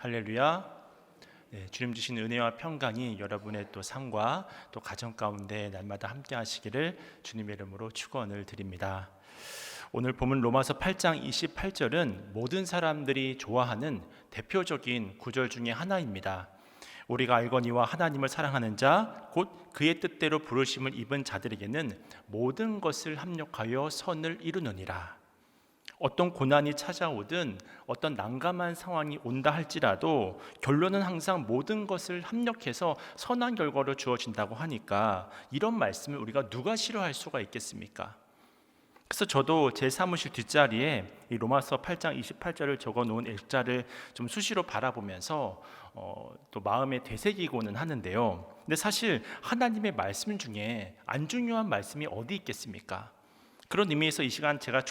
할렐루야. 네, 주님 주신 은혜와 평강이 여러분의 또 삶과 또 가정 가운데 날마다 함께 하시기를 주님의 이름으로 축원을 드립니다. 오늘 본문 로마서 8장 28절은 모든 사람들이 좋아하는 대표적인 구절 중에 하나입니다. 우리가 알거니와 하나님을 사랑하는 자 곧 그의 뜻대로 부르심을 입은 자들에게는 모든 것을 합력하여 선을 이루느니라. 어떤 고난이 찾아오든 어떤 난감한 상황이 온다 할지라도 결론은 항상 모든 것을 합력해서 선한 결과를 주어진다고 하니까 이런 말씀을 우리가 누가 싫어할 수가 있겠습니까? 그래서 저도 제 사무실 뒷자리에 이 로마서 8장 28절을 적어놓은 액자를 좀 수시로 바라보면서 또 마음에 되새기고는 하는데요. 근데 사실 하나님의 말씀 중에 안 중요한 말씀이 어디 있겠습니까? 그런 의미에서 이 시간 제가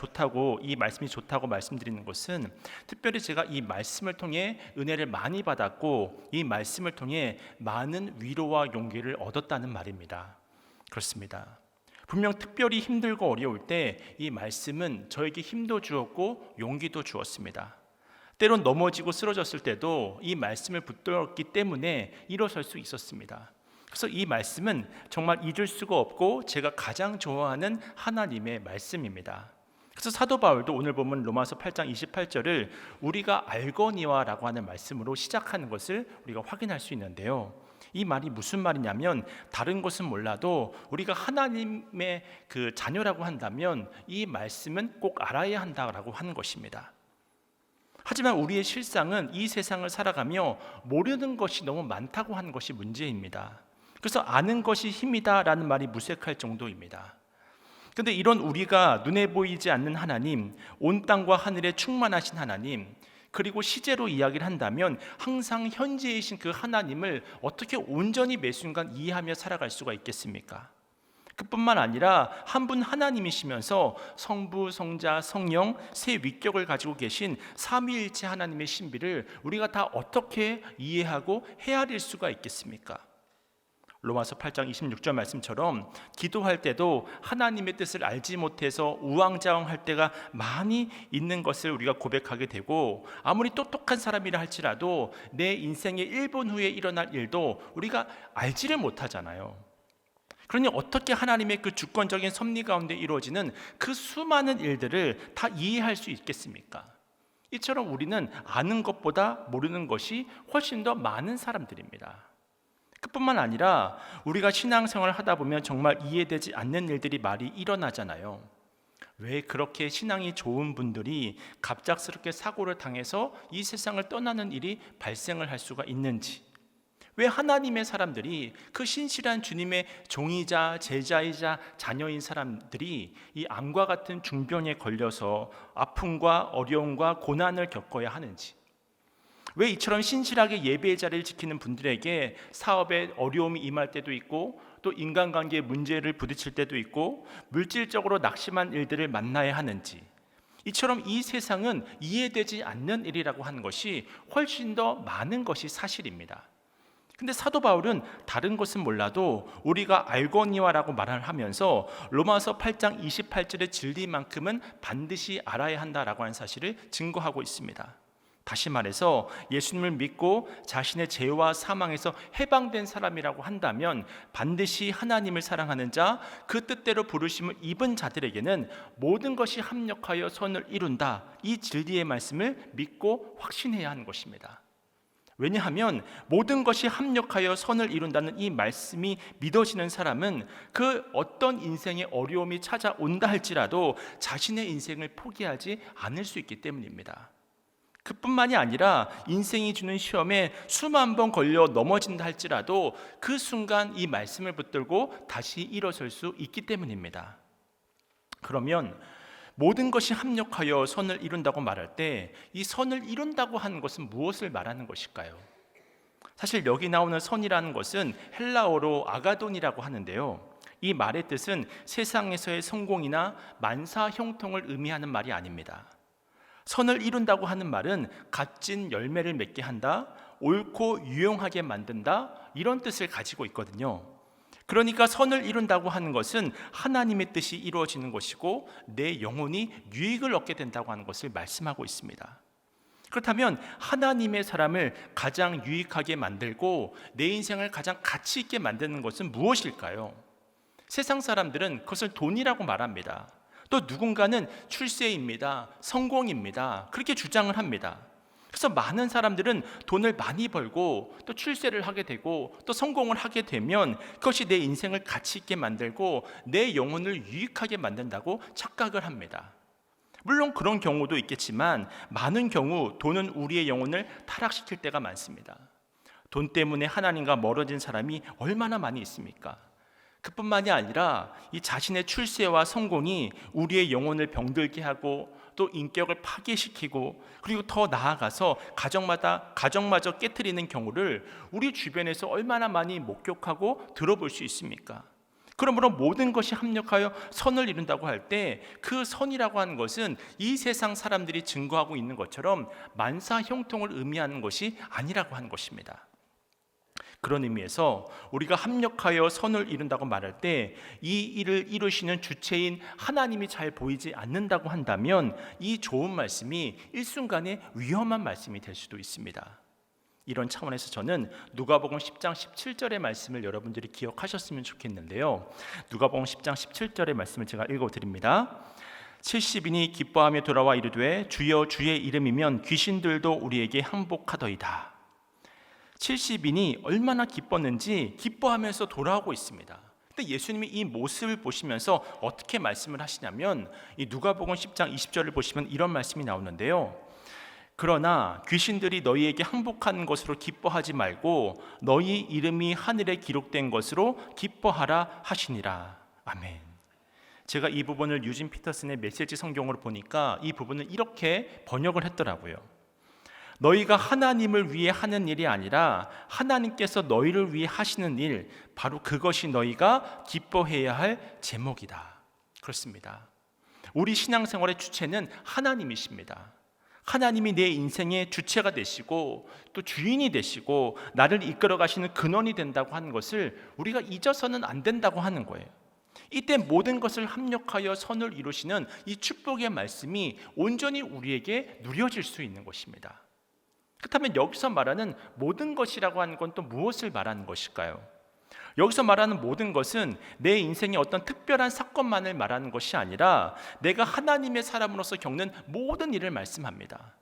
이 말씀이 좋다고 말씀드리는 것은 특별히 제가 이 말씀을 통해 은혜를 많이 받았고 이 말씀을 통해 많은 위로와 용기를 얻었다는 말입니다. 그렇습니다. 분명 특별히 힘들고 어려울 때 이 말씀은 저에게 힘도 주었고 용기도 주었습니다. 때론 넘어지고 쓰러졌을 때도 이 말씀을 붙들었기 때문에 일어설 수 있었습니다. 그래서 이 말씀은 정말 잊을 수가 없고 제가 가장 좋아하는 하나님의 말씀입니다. 그래서 사도 바울도 오늘 보면 로마서 8장 28절을 우리가 알거니와라고 하는 말씀으로 시작하는 것을 우리가 확인할 수 있는데요. 이 말이 무슨 말이냐면 다른 것은 몰라도 우리가 하나님의 그 자녀라고 한다면 이 말씀은 꼭 알아야 한다라고 하는 것입니다. 하지만 우리의 실상은 이 세상을 살아가며 모르는 것이 너무 많다고 하는 것이 문제입니다. 그래서 아는 것이 힘이다라는 말이 무색할 정도입니다. 그런데 이런 우리가 눈에 보이지 않는 하나님, 온 땅과 하늘에 충만하신 하나님, 그리고 시제로 이야기를 한다면 항상 현재이신 그 하나님을 어떻게 온전히 매 순간 이해하며 살아갈 수가 있겠습니까? 그뿐만 아니라 한 분 하나님이시면서 성부, 성자, 성령 세 위격을 가지고 계신 삼위일체 하나님의 신비를 우리가 다 어떻게 이해하고 헤아릴 수가 있겠습니까? 로마서 8장 26절 말씀처럼 기도할 때도 하나님의 뜻을 알지 못해서 우왕좌왕할 때가 많이 있는 것을 우리가 고백하게 되고 아무리 똑똑한 사람이라 할지라도 내 인생의 1분 후에 일어날 일도 우리가 알지를 못하잖아요. 그러니 어떻게 하나님의 그 주권적인 섭리 가운데 이루어지는 그 수많은 일들을 다 이해할 수 있겠습니까? 이처럼 우리는 아는 것보다 모르는 것이 훨씬 더 많은 사람들입니다. 그뿐만 아니라 우리가 신앙생활을 하다 보면 정말 이해되지 않는 일들이 많이 일어나잖아요. 왜 그렇게 신앙이 좋은 분들이 갑작스럽게 사고를 당해서 이 세상을 떠나는 일이 발생을 할 수가 있는지, 왜 하나님의 사람들이 그 신실한 주님의 종이자 제자이자 자녀인 사람들이 이 암과 같은 중병에 걸려서 아픔과 어려움과 고난을 겪어야 하는지, 왜 이처럼 신실하게 예배의 자리를 지키는 분들에게 사업에 어려움이 임할 때도 있고 또 인간관계에 문제를 부딪힐 때도 있고 물질적으로 낙심한 일들을 만나야 하는지, 이처럼 이 세상은 이해되지 않는 일이라고 하는 것이 훨씬 더 많은 것이 사실입니다. 근데 사도 바울은 다른 것은 몰라도 우리가 알거니와라고 말을 하면서 로마서 8장 28절의 진리만큼은 반드시 알아야 한다라고 하는 사실을 증거하고 있습니다. 다시 말해서 예수님을 믿고 자신의 죄와 사망에서 해방된 사람이라고 한다면 반드시 하나님을 사랑하는 자, 그 뜻대로 부르심을 입은 자들에게는 모든 것이 합력하여 선을 이룬다. 이 진리의 말씀을 믿고 확신해야 하는 것입니다. 왜냐하면 모든 것이 합력하여 선을 이룬다는 이 말씀이 믿어지는 사람은 그 어떤 인생의 어려움이 찾아온다 할지라도 자신의 인생을 포기하지 않을 수 있기 때문입니다. 그뿐만이 아니라 인생이 주는 시험에 수만 번 걸려 넘어진다 할지라도 그 순간 이 말씀을 붙들고 다시 일어설 수 있기 때문입니다. 그러면 모든 것이 합력하여 선을 이룬다고 말할 때 이 선을 이룬다고 하는 것은 무엇을 말하는 것일까요? 사실 여기 나오는 선이라는 것은 헬라어로 아가돈이라고 하는데요. 이 말의 뜻은 세상에서의 성공이나 만사 형통을 의미하는 말이 아닙니다. 선을 이룬다고 하는 말은 값진 열매를 맺게 한다, 옳고 유용하게 만든다, 이런 뜻을 가지고 있거든요. 그러니까 선을 이룬다고 하는 것은 하나님의 뜻이 이루어지는 것이고 내 영혼이 유익을 얻게 된다고 하는 것을 말씀하고 있습니다. 그렇다면 하나님의 사람을 가장 유익하게 만들고 내 인생을 가장 가치 있게 만드는 것은 무엇일까요? 세상 사람들은 그것을 돈이라고 말합니다. 또 누군가는 출세입니다, 성공입니다, 그렇게 주장을 합니다. 그래서 많은 사람들은 돈을 많이 벌고 또 출세를 하게 되고 또 성공을 하게 되면 그것이 내 인생을 가치 있게 만들고 내 영혼을 유익하게 만든다고 착각을 합니다. 물론 그런 경우도 있겠지만 많은 경우 돈은 우리의 영혼을 타락시킬 때가 많습니다. 돈 때문에 하나님과 멀어진 사람이 얼마나 많이 있습니까? 그뿐만이 아니라 이 자신의 출세와 성공이 우리의 영혼을 병들게 하고 또 인격을 파괴시키고 그리고 더 나아가서 가정마저 깨트리는 경우를 우리 주변에서 얼마나 많이 목격하고 들어볼 수 있습니까? 그러므로 모든 것이 합력하여 선을 이룬다고 할 때 그 선이라고 하는 것은 이 세상 사람들이 증거하고 있는 것처럼 만사 형통을 의미하는 것이 아니라고 하는 것입니다. 그런 의미에서 우리가 합력하여 선을 이룬다고 말할 때 이 일을 이루시는 주체인 하나님이 잘 보이지 않는다고 한다면 이 좋은 말씀이 일순간에 위험한 말씀이 될 수도 있습니다. 이런 차원에서 저는 누가복음 10장 17절의 말씀을 여러분들이 기억하셨으면 좋겠는데요. 누가복음 10장 17절의 말씀을 제가 읽어드립니다. 70인이 기뻐하며 돌아와 이르되 주여 주의 이름이면 귀신들도 우리에게 항복하더이다. 70인이 얼마나 기뻤는지 기뻐하면서 돌아오고 있습니다. 근데 예수님이 이 모습을 보시면서 어떻게 말씀을 하시냐면 이 누가복음 10장 20절을 보시면 이런 말씀이 나오는데요. 그러나 귀신들이 너희에게 항복하는 것으로 기뻐하지 말고 너희 이름이 하늘에 기록된 것으로 기뻐하라 하시니라. 아멘. 제가 이 부분을 유진 피터슨의 메시지 성경으로 보니까 이 부분을 이렇게 번역을 했더라고요. 너희가 하나님을 위해 하는 일이 아니라 하나님께서 너희를 위해 하시는 일, 바로 그것이 너희가 기뻐해야 할 제목이다. 그렇습니다. 우리 신앙생활의 주체는 하나님이십니다. 하나님이 내 인생의 주체가 되시고 또 주인이 되시고 나를 이끌어 가시는 근원이 된다고 하는 것을 우리가 잊어서는 안 된다고 하는 거예요. 이때 모든 것을 합력하여 선을 이루시는 이 축복의 말씀이 온전히 우리에게 누려질 수 있는 것입니다. 그렇다면 여기서 말하는 모든 것이라고 하는 건 또 무엇을 말하는 것일까요? 여기서 말하는 모든 것은 내 인생의 어떤 특별한 사건만을 말하는 것이 아니라 내가 하나님의 사람으로서 겪는 모든 일을 말씀합니다.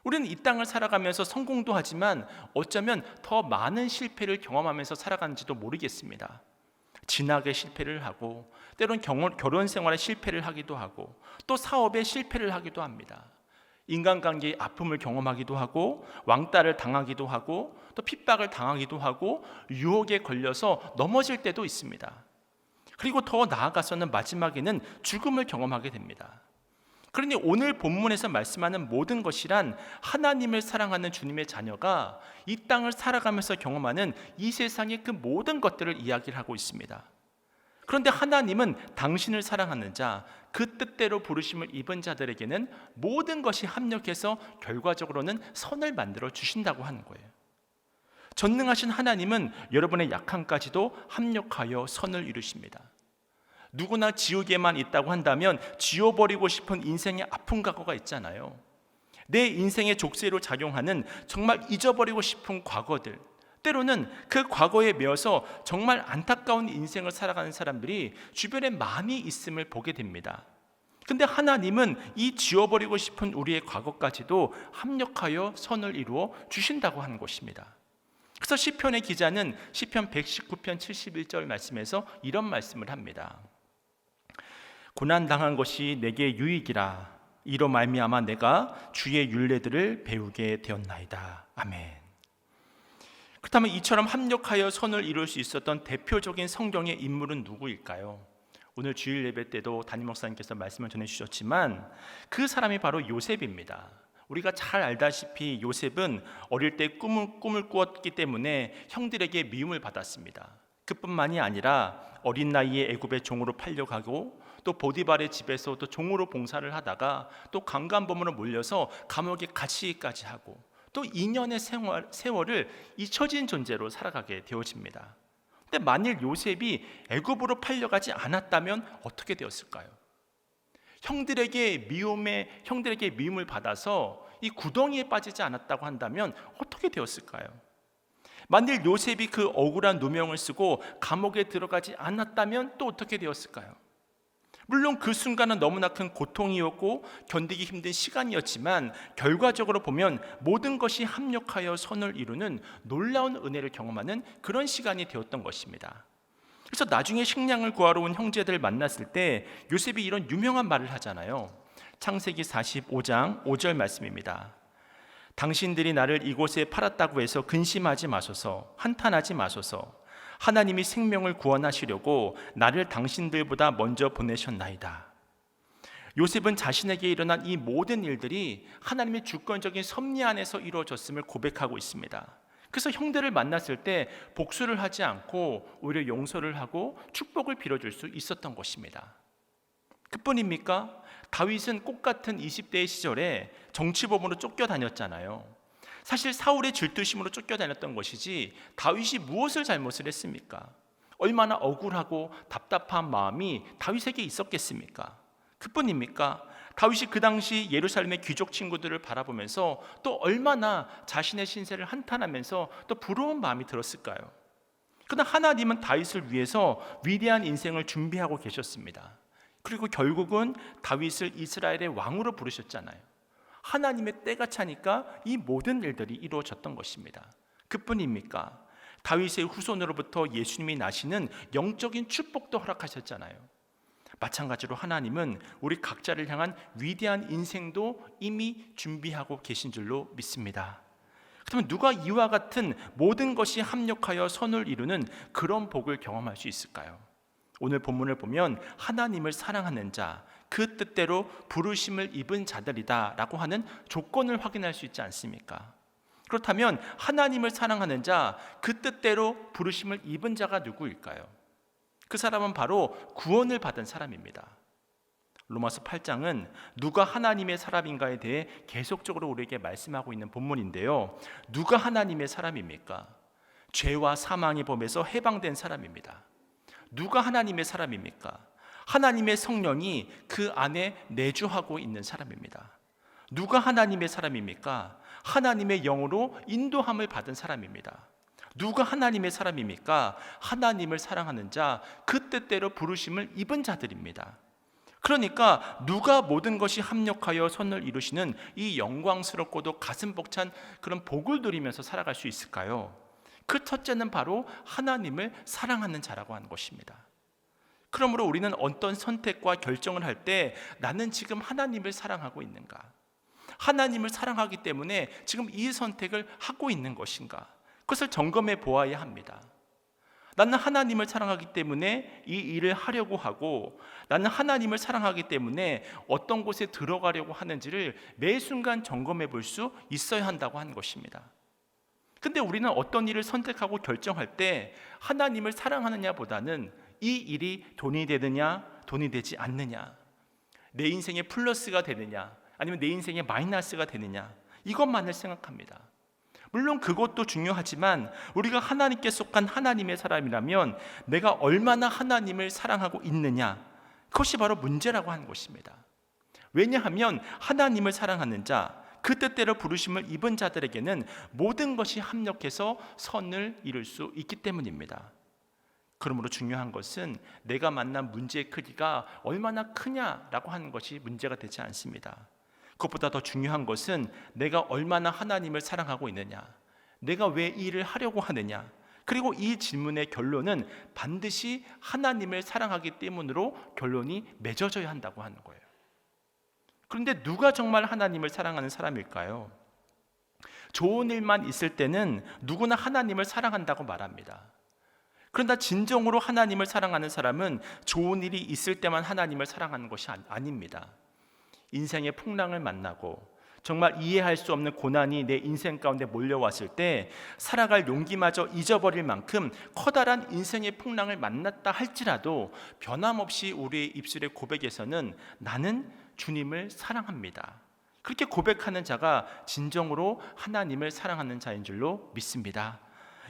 우리는 이 땅을 살아가면서 성공도 하지만 어쩌면 더 많은 실패를 경험하면서 살아가는지도 모르겠습니다. 진학에 실패를 하고 때론 결혼 생활에 실패를 하기도 하고 또 사업에 실패를 하기도 합니다. 인간관계의 아픔을 경험하기도 하고 왕따를 당하기도 하고 또 핍박을 당하기도 하고 유혹에 걸려서 넘어질 때도 있습니다. 그리고 더 나아가서는 마지막에는 죽음을 경험하게 됩니다. 그러니 오늘 본문에서 말씀하는 모든 것이란 하나님을 사랑하는 주님의 자녀가 이 땅을 살아가면서 경험하는 이 세상의 그 모든 것들을 이야기를 하고 있습니다. 그런데 하나님은 당신을 사랑하는 자, 그 뜻대로 부르심을 입은 자들에게는 모든 것이 합력해서 결과적으로는 선을 만들어 주신다고 하는 거예요. 전능하신 하나님은 여러분의 약함까지도 합력하여 선을 이루십니다. 누구나 지옥에만 있다고 한다면 지워버리고 싶은 인생의 아픈 과거가 있잖아요. 내 인생의 족쇄로 작용하는 정말 잊어버리고 싶은 과거들, 때로는 그 과거에 매여서 정말 안타까운 인생을 살아가는 사람들이 주변에 많이 있음을 보게 됩니다. 근데 하나님은 이 지워버리고 싶은 우리의 과거까지도 합력하여 선을 이루어 주신다고 하는 것입니다. 그래서 시편의 기자는 시편 119편 71절 말씀에서 이런 말씀을 합니다. 고난당한 것이 내게 유익이라. 이로 말미암아 내가 주의 율례들을 배우게 되었나이다. 아멘. 그렇다면 이처럼 합력하여 선을 이룰 수 있었던 대표적인 성경의 인물은 누구일까요? 오늘 주일 예배 때도 담임 목사님께서 말씀을 전해주셨지만 그 사람이 바로 요셉입니다. 우리가 잘 알다시피 요셉은 어릴 때 꿈을 꾸었기 때문에 형들에게 미움을 받았습니다. 그뿐만이 아니라 어린 나이에 애굽의 종으로 팔려가고 또 보디발의 집에서 또 종으로 봉사를 하다가 또 강간범으로 몰려서 감옥에 갇히기까지 하고 또 2년의 세월을 잊혀진 존재로 살아가게 되어집니다. 근데 만일 요셉이 애굽으로 팔려가지 않았다면 어떻게 되었을까요? 형들에게 미움을 받아서 이 구덩이에 빠지지 않았다고 한다면 어떻게 되었을까요? 만일 요셉이 그 억울한 누명을 쓰고 감옥에 들어가지 않았다면 또 어떻게 되었을까요? 물론 그 순간은 너무나 큰 고통이었고 견디기 힘든 시간이었지만 결과적으로 보면 모든 것이 합력하여 선을 이루는 놀라운 은혜를 경험하는 그런 시간이 되었던 것입니다. 그래서 나중에 식량을 구하러 온 형제들을 만났을 때 요셉이 이런 유명한 말을 하잖아요. 창세기 45장 5절 말씀입니다. 당신들이 나를 이곳에 팔았다고 해서 근심하지 마소서, 한탄하지 마소서. 하나님이 생명을 구원하시려고 나를 당신들보다 먼저 보내셨나이다. 요셉은 자신에게 일어난 이 모든 일들이 하나님의 주권적인 섭리 안에서 이루어졌음을 고백하고 있습니다. 그래서 형들을 만났을 때 복수를 하지 않고 오히려 용서를 하고 축복을 빌어줄 수 있었던 것입니다. 그뿐입니까? 다윗은 꽃 같은 20대의 시절에 정치범으로 쫓겨다녔잖아요. 사실 사울의 질투심으로 쫓겨다녔던 것이지 다윗이 무엇을 잘못을 했습니까? 얼마나 억울하고 답답한 마음이 다윗에게 있었겠습니까? 그뿐입니까? 다윗이 그 당시 예루살렘의 귀족 친구들을 바라보면서 또 얼마나 자신의 신세를 한탄하면서 또 부러운 마음이 들었을까요? 그러나 하나님은 다윗을 위해서 위대한 인생을 준비하고 계셨습니다. 그리고 결국은 다윗을 이스라엘의 왕으로 부르셨잖아요. 하나님의 때가 차니까 이 모든 일들이 이루어졌던 것입니다. 그뿐입니까? 다윗의 후손으로부터 예수님이 나시는 영적인 축복도 허락하셨잖아요. 마찬가지로 하나님은 우리 각자를 향한 위대한 인생도 이미 준비하고 계신 줄로 믿습니다. 그렇다면 누가 이와 같은 모든 것이 합력하여 선을 이루는 그런 복을 경험할 수 있을까요? 오늘 본문을 보면 하나님을 사랑하는 자, 그 뜻대로 부르심을 입은 자들이다 라고 하는 조건을 확인할 수 있지 않습니까? 그렇다면 하나님을 사랑하는 자, 그 뜻대로 부르심을 입은 자가 누구일까요? 그 사람은 바로 구원을 받은 사람입니다. 로마서 8장은 누가 하나님의 사람인가에 대해 계속적으로 우리에게 말씀하고 있는 본문인데요. 누가 하나님의 사람입니까? 죄와 사망의 법에서 해방된 사람입니다. 누가 하나님의 사람입니까? 하나님의 성령이 그 안에 내주하고 있는 사람입니다. 누가 하나님의 사람입니까? 하나님의 영으로 인도함을 받은 사람입니다. 누가 하나님의 사람입니까? 하나님을 사랑하는 자, 그 뜻대로 부르심을 입은 자들입니다. 그러니까 누가 모든 것이 합력하여 선을 이루시는 이 영광스럽고도 가슴 벅찬 그런 복을 누리면서 살아갈 수 있을까요? 그 첫째는 바로 하나님을 사랑하는 자라고 하는 것입니다. 그러므로 우리는 어떤 선택과 결정을 할 때 나는 지금 하나님을 사랑하고 있는가? 하나님을 사랑하기 때문에 지금 이 선택을 하고 있는 것인가? 그것을 점검해 보아야 합니다. 나는 하나님을 사랑하기 때문에 이 일을 하려고 하고, 나는 하나님을 사랑하기 때문에 어떤 곳에 들어가려고 하는지를 매 순간 점검해 볼 수 있어야 한다고 하는 것입니다. 근데 우리는 어떤 일을 선택하고 결정할 때 하나님을 사랑하느냐 보다는 이 일이 돈이 되느냐 돈이 되지 않느냐, 내 인생의 플러스가 되느냐 아니면 내 인생의 마이너스가 되느냐, 이것만을 생각합니다. 물론 그것도 중요하지만 우리가 하나님께 속한 하나님의 사람이라면 내가 얼마나 하나님을 사랑하고 있느냐, 그것이 바로 문제라고 하는 것입니다. 왜냐하면 하나님을 사랑하는 자, 그 뜻대로 부르심을 입은 자들에게는 모든 것이 합력해서 선을 이룰 수 있기 때문입니다. 그러므로 중요한 것은 내가 만난 문제의 크기가 얼마나 크냐라고 하는 것이 문제가 되지 않습니다. 그것보다 더 중요한 것은 내가 얼마나 하나님을 사랑하고 있느냐, 내가 왜 이 일을 하려고 하느냐, 그리고 이 질문의 결론은 반드시 하나님을 사랑하기 때문으로 결론이 맺어져야 한다고 하는 거예요. 그런데 누가 정말 하나님을 사랑하는 사람일까요? 좋은 일만 있을 때는 누구나 하나님을 사랑한다고 말합니다. 그러나 진정으로 하나님을 사랑하는 사람은 좋은 일이 있을 때만 하나님을 사랑하는 것이 아닙니다. 인생의 풍랑을 만나고 정말 이해할 수 없는 고난이 내 인생 가운데 몰려왔을 때 살아갈 용기마저 잊어버릴 만큼 커다란 인생의 풍랑을 만났다 할지라도 변함없이 우리의 입술의 고백에서는 나는 주님을 사랑합니다, 그렇게 고백하는 자가 진정으로 하나님을 사랑하는 자인 줄로 믿습니다.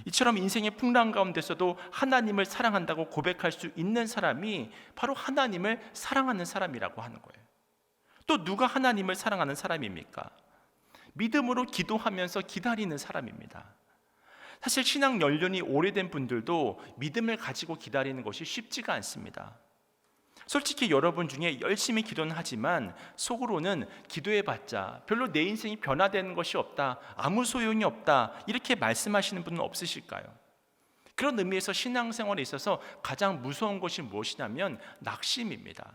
이처럼 인생의 풍랑 가운데서도 하나님을 사랑한다고 고백할 수 있는 사람이 바로 하나님을 사랑하는 사람이라고 하는 거예요. 또 누가 하나님을 사랑하는 사람입니까? 믿음으로 기도하면서 기다리는 사람입니다. 사실 신앙 연륜이 오래된 분들도 믿음을 가지고 기다리는 것이 쉽지가 않습니다. 솔직히 여러분 중에 열심히 기도는 하지만 속으로는 기도해봤자 별로 내 인생이 변화되는 것이 없다, 아무 소용이 없다, 이렇게 말씀하시는 분은 없으실까요? 그런 의미에서 신앙생활에 있어서 가장 무서운 것이 무엇이냐면 낙심입니다.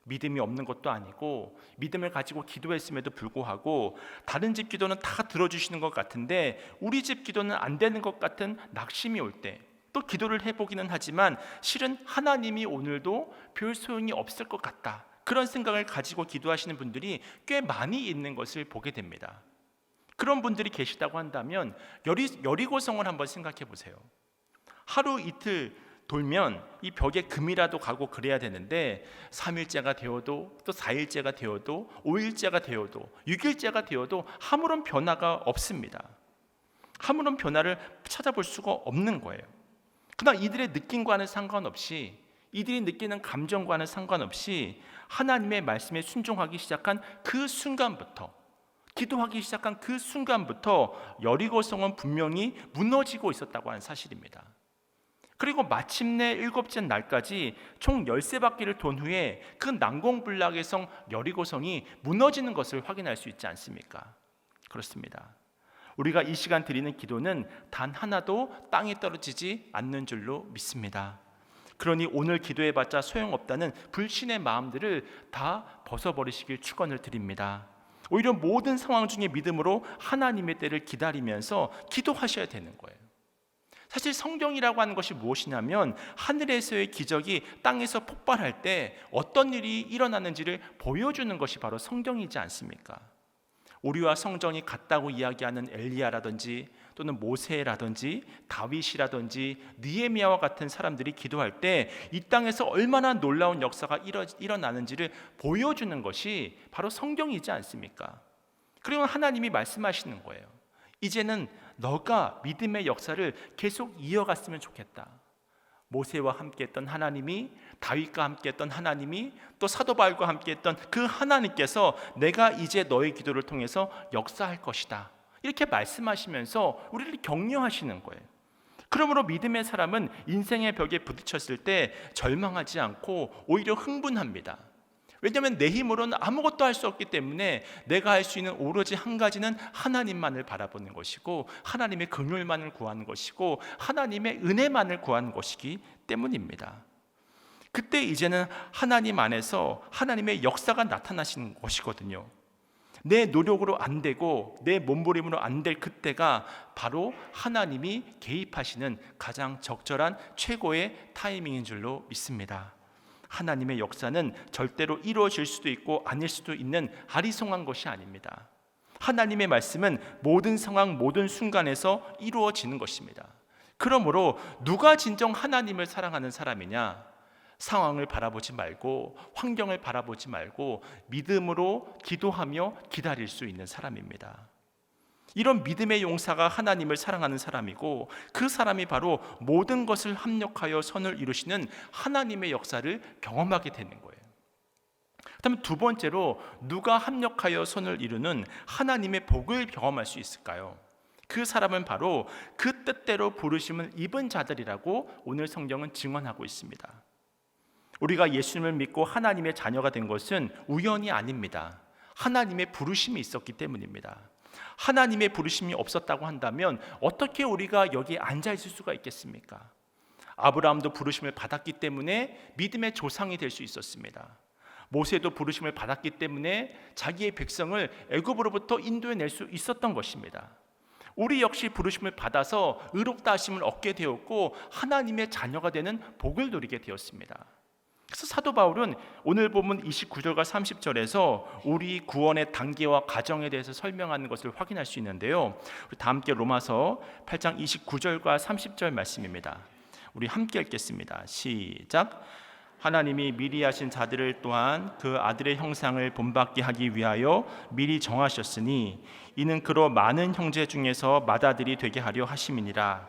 믿음이 없는 것도 아니고 믿음을 가지고 기도했음에도 불구하고 다른 집 기도는 다 들어주시는 것 같은데 우리 집 기도는 안 되는 것 같은 낙심이 올 때 또 기도를 해보기는 하지만 실은 하나님이 오늘도 별 소용이 없을 것 같다, 그런 생각을 가지고 기도하시는 분들이 꽤 많이 있는 것을 보게 됩니다. 그런 분들이 계시다고 한다면 여리고성을 한번 생각해 보세요. 하루 이틀 돌면 이 벽에 금이라도 가고 그래야 되는데 3일째가 되어도 또 4일째가 되어도 5일째가 되어도 6일째가 되어도 아무런 변화가 없습니다. 아무런 변화를 찾아볼 수가 없는 거예요. 그러나 이들의 느낌과는 상관없이, 이들이 느끼는 감정과는 상관없이 하나님의 말씀에 순종하기 시작한 그 순간부터, 기도하기 시작한 그 순간부터 여리고성은 분명히 무너지고 있었다고 하는 사실입니다. 그리고 마침내 7째 날까지 총 13바퀴를 돈 후에 그 난공불락의 성 여리고성이 무너지는 것을 확인할 수 있지 않습니까? 그렇습니다. 우리가 이 시간 드리는 기도는 단 하나도 땅에 떨어지지 않는 줄로 믿습니다. 그러니 오늘 기도해봤자 소용없다는 불신의 마음들을 다 벗어버리시길 축원을 드립니다. 오히려 모든 상황 중에 믿음으로 하나님의 때를 기다리면서 기도하셔야 되는 거예요. 사실 성경이라고 하는 것이 무엇이냐면 하늘에서의 기적이 땅에서 폭발할 때 어떤 일이 일어나는지를 보여주는 것이 바로 성경이지 않습니까? 우리와 성정이 같다고 이야기하는 엘리야라든지 또는 모세라든지 다윗이라든지 느헤미야와 같은 사람들이 기도할 때 이 땅에서 얼마나 놀라운 역사가 일어나는지를 보여주는 것이 바로 성경이지 않습니까? 그리고 하나님이 말씀하시는 거예요. 이제는 너가 믿음의 역사를 계속 이어갔으면 좋겠다. 모세와 함께했던 하나님이, 다윗과 함께했던 하나님이, 또 사도 바울과 함께했던 그 하나님께서 내가 이제 너의 기도를 통해서 역사할 것이다, 이렇게 말씀하시면서 우리를 격려하시는 거예요. 그러므로 믿음의 사람은 인생의 벽에 부딪혔을 때 절망하지 않고 오히려 흥분합니다. 왜냐하면 내 힘으로는 아무것도 할 수 없기 때문에 내가 할 수 있는 오로지 한 가지는 하나님만을 바라보는 것이고 하나님의 긍휼만을 구하는 것이고 하나님의 은혜만을 구하는 것이기 때문입니다. 그때 이제는 하나님 안에서 하나님의 역사가 나타나시는 것이거든요. 내 노력으로 안 되고 내 몸부림으로 안 될 그때가 바로 하나님이 개입하시는 가장 적절한 최고의 타이밍인 줄로 믿습니다. 하나님의 역사는 절대로 이루어질 수도 있고 아닐 수도 있는 아리송한 것이 아닙니다. 하나님의 말씀은 모든 상황, 모든 순간에서 이루어지는 것입니다. 그러므로 누가 진정 하나님을 사랑하는 사람이냐? 상황을 바라보지 말고 환경을 바라보지 말고 믿음으로 기도하며 기다릴 수 있는 사람입니다. 이런 믿음의 용사가 하나님을 사랑하는 사람이고 그 사람이 바로 모든 것을 합력하여 선을 이루시는 하나님의 역사를 경험하게 되는 거예요. 그다음에 두 번째로 누가 합력하여 선을 이루는 하나님의 복을 경험할 수 있을까요? 그 사람은 바로 그 뜻대로 부르심을 입은 자들이라고 오늘 성경은 증언하고 있습니다. 우리가 예수님을 믿고 하나님의 자녀가 된 것은 우연이 아닙니다. 하나님의 부르심이 있었기 때문입니다. 하나님의 부르심이 없었다고 한다면 어떻게 우리가 여기에 앉아 있을 수가 있겠습니까? 아브라함도 부르심을 받았기 때문에 믿음의 조상이 될 수 있었습니다. 모세도 부르심을 받았기 때문에 자기의 백성을 애굽으로부터 인도해낼 수 있었던 것입니다. 우리 역시 부르심을 받아서 의롭다 하심을 얻게 되었고 하나님의 자녀가 되는 복을 누리게 되었습니다. 그래서 사도 바울은 오늘 본문 29절과 30절에서 우리 구원의 단계와 과정에 대해서 설명하는 것을 확인할 수 있는데요. 우리 다 함께 로마서 8장 29절과 30절 말씀입니다. 우리 함께 읽겠습니다. 시작. 하나님이 미리 하신 자들을 또한 그 아들의 형상을 본받게 하기 위하여 미리 정하셨으니 이는 그로 많은 형제 중에서 맏아들이 되게 하려 하심이니라.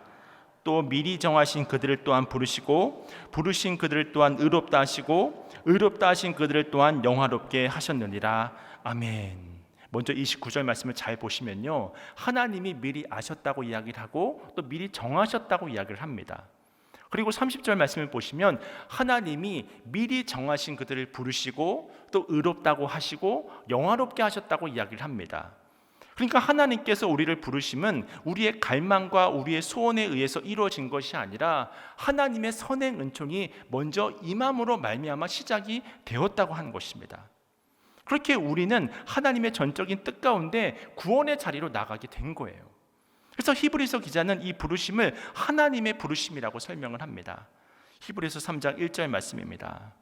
또 미리 정하신 그들을 또한 부르시고 부르신 그들을 또한 의롭다 하시고 의롭다 하신 그들을 또한 영화롭게 하셨느니라. 아멘. 먼저 29절 말씀을 잘 보시면요, 하나님이 미리 아셨다고 이야기를 하고 또 미리 정하셨다고 이야기를 합니다. 그리고 30절 말씀을 보시면 하나님이 미리 정하신 그들을 부르시고 또 의롭다고 하시고 영화롭게 하셨다고 이야기를 합니다. 그러니까 하나님께서 우리를 부르심은 우리의 갈망과 우리의 소원에 의해서 이루어진 것이 아니라 하나님의 선행 은총이 먼저 임함으로 말미암아 시작이 되었다고 하는 것입니다. 그렇게 우리는 하나님의 전적인 뜻 가운데 구원의 자리로 나가게 된 거예요. 그래서 히브리서 기자는 이 부르심을 하나님의 부르심이라고 설명을 합니다. 히브리서 3장 1절 말씀입니다.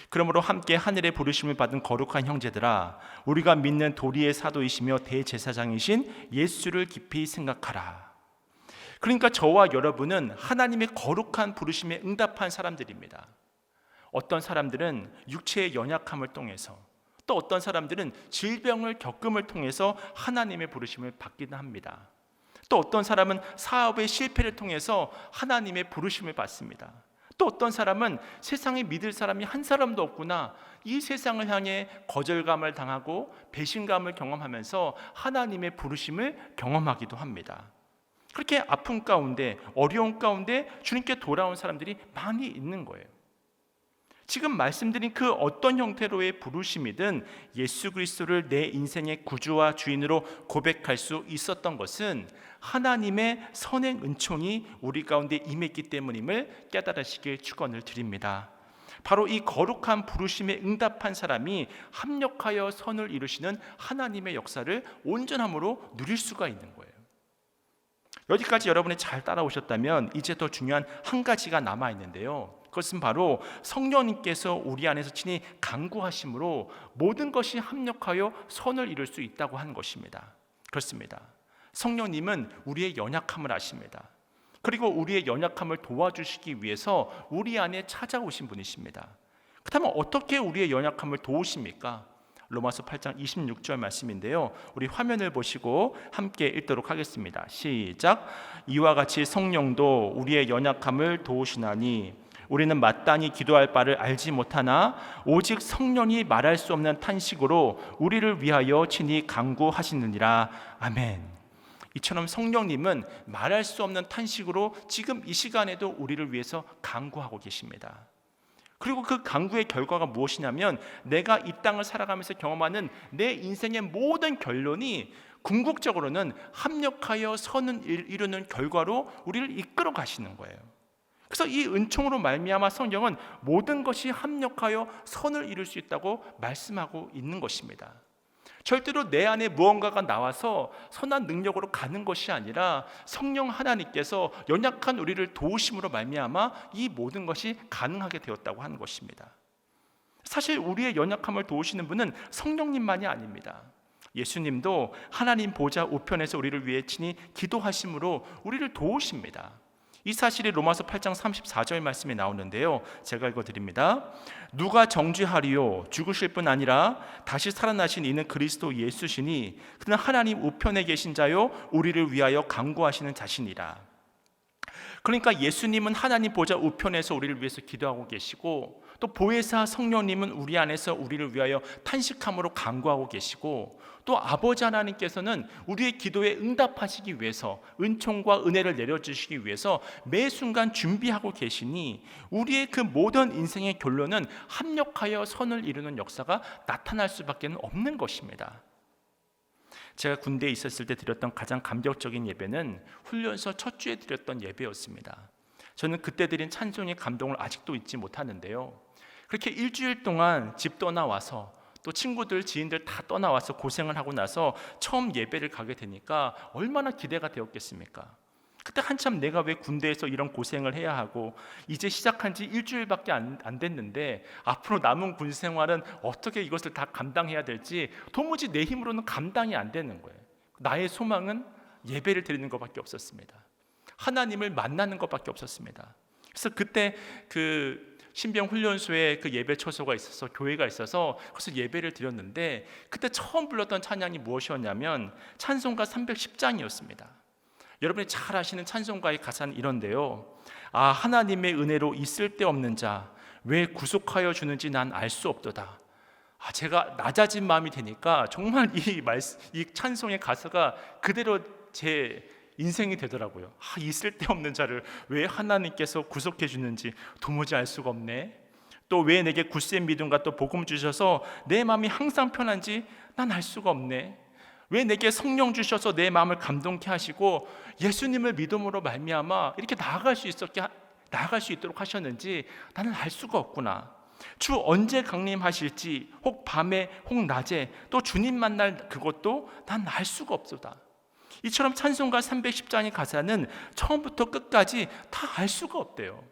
그러므로 함께 하늘의 부르심을 받은 거룩한 형제들아, 우리가 믿는 도리의 사도이시며 대제사장이신 예수를 깊이 생각하라. 그러니까 저와 여러분은 하나님의 거룩한 부르심에 응답한 사람들입니다. 어떤 사람들은 육체의 연약함을 통해서, 또 어떤 사람들은 질병을 겪음을 통해서 하나님의 부르심을 받기도 합니다. 또 어떤 사람은 사업의 실패를 통해서 하나님의 부르심을 받습니다. 또 어떤 사람은 세상에 믿을 사람이 한 사람도 없구나, 이 세상을 향해 거절감을 당하고 배신감을 경험하면서 하나님의 부르심을 경험하기도 합니다. 그렇게 아픔 가운데, 어려움 가운데 주님께 돌아온 사람들이 많이 있는 거예요. 지금 말씀드린 그 어떤 형태로의 부르심이든 예수 그리스도를 내 인생의 구주와 주인으로 고백할 수 있었던 것은 하나님의 선행 은총이 우리 가운데 임했기 때문임을 깨달으시길 축원을 드립니다. 바로 이 거룩한 부르심에 응답한 사람이 합력하여 선을 이루시는 하나님의 역사를 온전함으로 누릴 수가 있는 거예요. 여기까지 여러분이 잘 따라오셨다면 이제 더 중요한 한 가지가 남아 있는데요, 그것은 바로 성령님께서 우리 안에서 친히 강구하심으로 모든 것이 합력하여 선을 이룰 수 있다고 하는 것입니다. 그렇습니다. 성령님은 우리의 연약함을 아십니다. 그리고 우리의 연약함을 도와주시기 위해서 우리 안에 찾아오신 분이십니다. 그렇다면 어떻게 우리의 연약함을 도우십니까? 로마서 8장 26절 말씀인데요, 우리 화면을 보시고 함께 읽도록 하겠습니다. 시작. 이와 같이 성령도 우리의 연약함을 도우시나니 우리는 마땅히 기도할 바를 알지 못하나 오직 성령이 말할 수 없는 탄식으로 우리를 위하여 친히 간구하시느니라. 아멘. 이처럼 성령님은 말할 수 없는 탄식으로 지금 이 시간에도 우리를 위해서 간구하고 계십니다. 그리고 그 간구의 결과가 무엇이냐면 내가 이 땅을 살아가면서 경험하는 내 인생의 모든 결론이 궁극적으로는 합력하여 선을 이루는 결과로 우리를 이끌어 가시는 거예요. 그래서 이 은총으로 말미암아 성경은 모든 것이 합력하여 선을 이룰 수 있다고 말씀하고 있는 것입니다. 절대로 내 안에 무언가가 나와서 선한 능력으로 가는 것이 아니라 성령 하나님께서 연약한 우리를 도우심으로 말미암아 이 모든 것이 가능하게 되었다고 하는 것입니다. 사실 우리의 연약함을 도우시는 분은 성령님만이 아닙니다. 예수님도 하나님 보좌 우편에서 우리를 위해 친히 기도하심으로 우리를 도우십니다. 이 사실이 로마서 8장 34절 말씀에 나오는데요, 제가 읽어드립니다. 누가 정죄하리요? 죽으실 뿐 아니라 다시 살아나신 이는 그리스도 예수시니 그는 하나님 우편에 계신 자요 우리를 위하여 간구하시는 자신이라. 그러니까 예수님은 하나님 보좌 우편에서 우리를 위해서 기도하고 계시고, 또 보혜사 성령님은 우리 안에서 우리를 위하여 탄식함으로 간구하고 계시고, 또 아버지 하나님께서는 우리의 기도에 응답하시기 위해서 은총과 은혜를 내려주시기 위해서 매 순간 준비하고 계시니 우리의 그 모든 인생의 결론은 합력하여 선을 이루는 역사가 나타날 수밖에 없는 것입니다. 제가 군대에 있었을 때 드렸던 가장 감격적인 예배는 훈련소 첫 주에 드렸던 예배였습니다. 저는 그때 드린 찬송의 감동을 아직도 잊지 못하는데요, 그렇게 일주일 동안 집 떠나와서 또 친구들, 지인들 다 떠나와서 고생을 하고 나서 처음 예배를 가게 되니까 얼마나 기대가 되었겠습니까? 그때 한참 내가 왜 군대에서 이런 고생을 해야 하고 이제 시작한 지 일주일밖에 안 됐는데 앞으로 남은 군 생활은 어떻게 이것을 다 감당해야 될지 도무지 내 힘으로는 감당이 안 되는 거예요. 나의 소망은 예배를 드리는 것밖에 없었습니다. 하나님을 만나는 것밖에 없었습니다. 그래서 그때 그 신병 훈련소에 그 예배 처소가 있어서, 교회가 있어서 그래서 예배를 드렸는데 그때 처음 불렀던 찬양이 무엇이었냐면 찬송가 310장이었습니다. 여러분이 잘 아시는 찬송가의 가사는 이런데요. 아, 하나님의 은혜로 있을 데 없는 자 왜 구속하여 주는지 난 알 수 없도다. 제가 낮아진 마음이 되니까 정말 이 찬송의 가사가 그대로 제 인생이 되더라고요. 있을 데 없는 자를 왜 하나님께서 구속해 주는지 도무지 알 수가 없네. 또 왜 내게 굳센 믿음과 또 복음 주셔서 내 마음이 항상 편한지 난 알 수가 없네. 왜 내게 성령 주셔서 내 마음을 감동케 하시고 예수님을 믿음으로 말미암아 이렇게 나아갈 수 있도록 하셨는지 나는 알 수가 없구나. 주 언제 강림하실지 혹 밤에 혹 낮에 또 주님 만날 그것도 난 알 수가 없도다. 이처럼 찬송가 310장의 가사는 처음부터 끝까지 다 알 수가 없대요.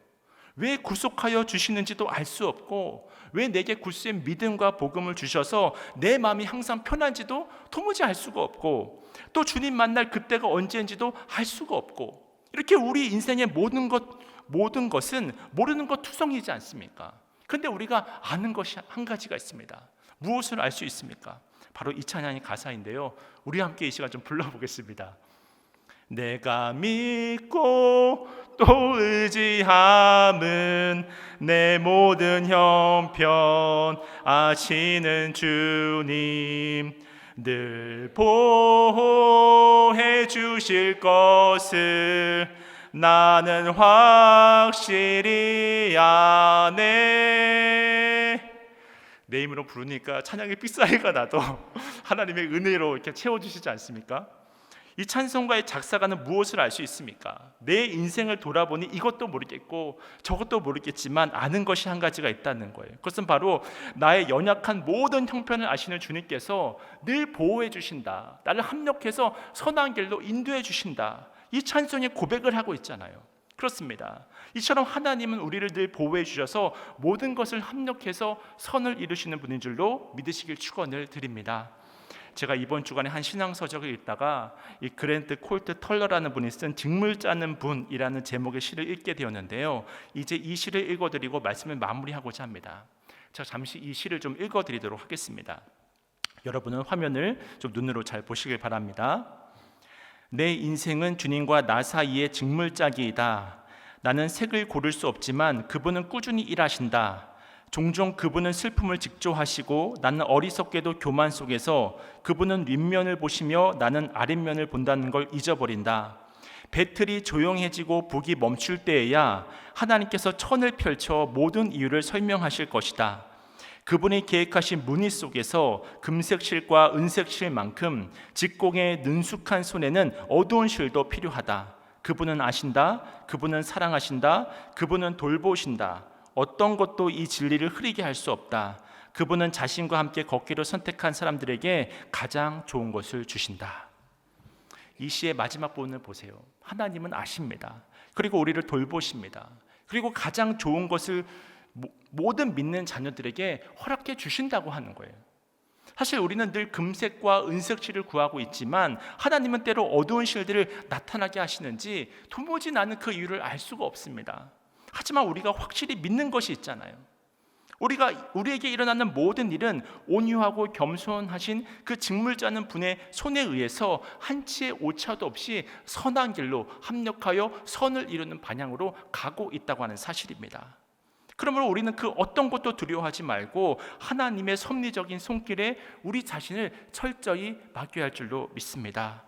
왜 구속하여 주시는지도 알 수 없고 왜 내게 굳센 믿음과 복음을 주셔서 내 마음이 항상 편한지도 도무지 알 수가 없고 또 주님 만날 그때가 언제인지도 알 수가 없고 이렇게 우리 인생의 모든 것은 모르는 것 투성이지 않습니까? 그런데 우리가 아는 것이 한 가지가 있습니다. 무엇을 알 수 있습니까? 바로 이 찬양의 가사인데요. 우리 함께 이 시간 좀 불러보겠습니다. 내가 믿고 또 의지함은 내 모든 형편 아시는 주님 늘 보호해 주실 것을 나는 확실히 아네. 내 힘으로 부르니까 찬양의 삑사리가 나도 하나님의 은혜로 이렇게 채워주시지 않습니까? 이 찬송가의 작사가는 무엇을 알 수 있습니까? 내 인생을 돌아보니 이것도 모르겠고 저것도 모르겠지만 아는 것이 한 가지가 있다는 거예요. 그것은 바로 나의 연약한 모든 형편을 아시는 주님께서 늘 보호해 주신다. 나를 합력해서 선한 길로 인도해 주신다. 이 찬송의 고백을 하고 있잖아요. 그렇습니다. 이처럼 하나님은 우리를 늘 보호해 주셔서 모든 것을 합력해서 선을 이루시는 분인 줄로 믿으시길 축원을 드립니다. 제가 이번 주간에 한 신앙서적을 읽다가 이 그랜트 콜트 털러라는 분이 쓴 직물 짜는 분이라는 제목의 시를 읽게 되었는데요. 이제 이 시를 읽어드리고 말씀을 마무리하고자 합니다. 제가 잠시 이 시를 좀 읽어드리도록 하겠습니다. 여러분은 화면을 좀 눈으로 잘 보시길 바랍니다. 내 인생은 주님과 나 사이의 직물짜기이다. 나는 색을 고를 수 없지만 그분은 꾸준히 일하신다. 종종 그분은 슬픔을 직조하시고 나는 어리석게도 교만 속에서 그분은 윗면을 보시며 나는 아랫면을 본다는 걸 잊어버린다. 배틀이 조용해지고 북이 멈출 때에야 하나님께서 천을 펼쳐 모든 이유를 설명하실 것이다. 그분이 계획하신 무늬 속에서 금색 실과 은색 실만큼 직공의 능숙한 손에는 어두운 실도 필요하다. 그분은 아신다. 그분은 사랑하신다. 그분은 돌보신다. 어떤 것도 이 진리를 흐리게 할 수 없다. 그분은 자신과 함께 걷기로 선택한 사람들에게 가장 좋은 것을 주신다. 이 시의 마지막 부분을 보세요. 하나님은 아십니다. 그리고 우리를 돌보십니다. 그리고 가장 좋은 것을 모든 믿는 자녀들에게 허락해 주신다고 하는 거예요. 사실 우리는 늘 금색과 은색 실을 구하고 있지만 하나님은 때로 어두운 실들을 나타나게 하시는지 도무지 나는 그 이유를 알 수가 없습니다. 하지만 우리가 확실히 믿는 것이 있잖아요. 우리에게 일어나는 모든 일은 온유하고 겸손하신 그 직물 짜는 분의 손에 의해서 한치의 오차도 없이 선한 길로 합력하여 선을 이루는 방향으로 가고 있다고 하는 사실입니다. 그러므로 우리는 그 어떤 것도 두려워하지 말고 하나님의 섭리적인 손길에 우리 자신을 철저히 맡겨야 할 줄로 믿습니다.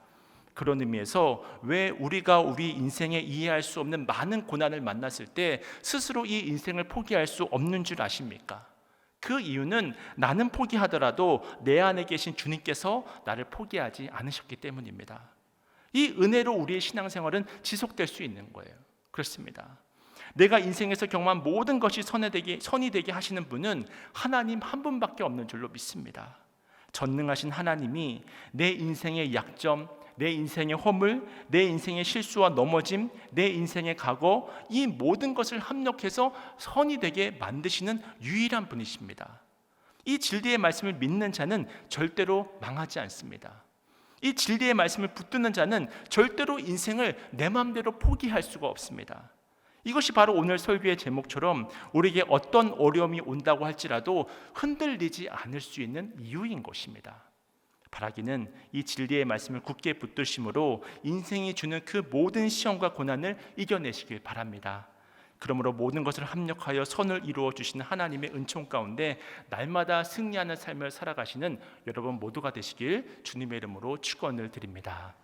그런 의미에서 왜 우리가 우리 인생에 이해할 수 없는 많은 고난을 만났을 때 스스로 이 인생을 포기할 수 없는 줄 아십니까? 그 이유는 나는 포기하더라도 내 안에 계신 주님께서 나를 포기하지 않으셨기 때문입니다. 이 은혜로 우리의 신앙생활은 지속될 수 있는 거예요. 그렇습니다. 내가 인생에서 경험한 모든 것이 선이 되게 하시는 분은 하나님 한 분밖에 없는 줄로 믿습니다. 전능하신 하나님이 내 인생의 약점, 내 인생의 허물, 내 인생의 실수와 넘어짐, 내 인생의 과거, 이 모든 것을 합력해서 선이 되게 만드시는 유일한 분이십니다. 이 진리의 말씀을 믿는 자는 절대로 망하지 않습니다. 이 진리의 말씀을 붙드는 자는 절대로 인생을 내 마음대로 포기할 수가 없습니다. 이것이 바로 오늘 설교의 제목처럼 우리에게 어떤 어려움이 온다고 할지라도 흔들리지 않을 수 있는 이유인 것입니다. 바라기는 이 진리의 말씀을 굳게 붙드심으로 인생이 주는 그 모든 시험과 고난을 이겨내시길 바랍니다. 그러므로 모든 것을 합력하여 선을 이루어 주시는 하나님의 은총 가운데 날마다 승리하는 삶을 살아가시는 여러분 모두가 되시길 주님의 이름으로 축원을 드립니다.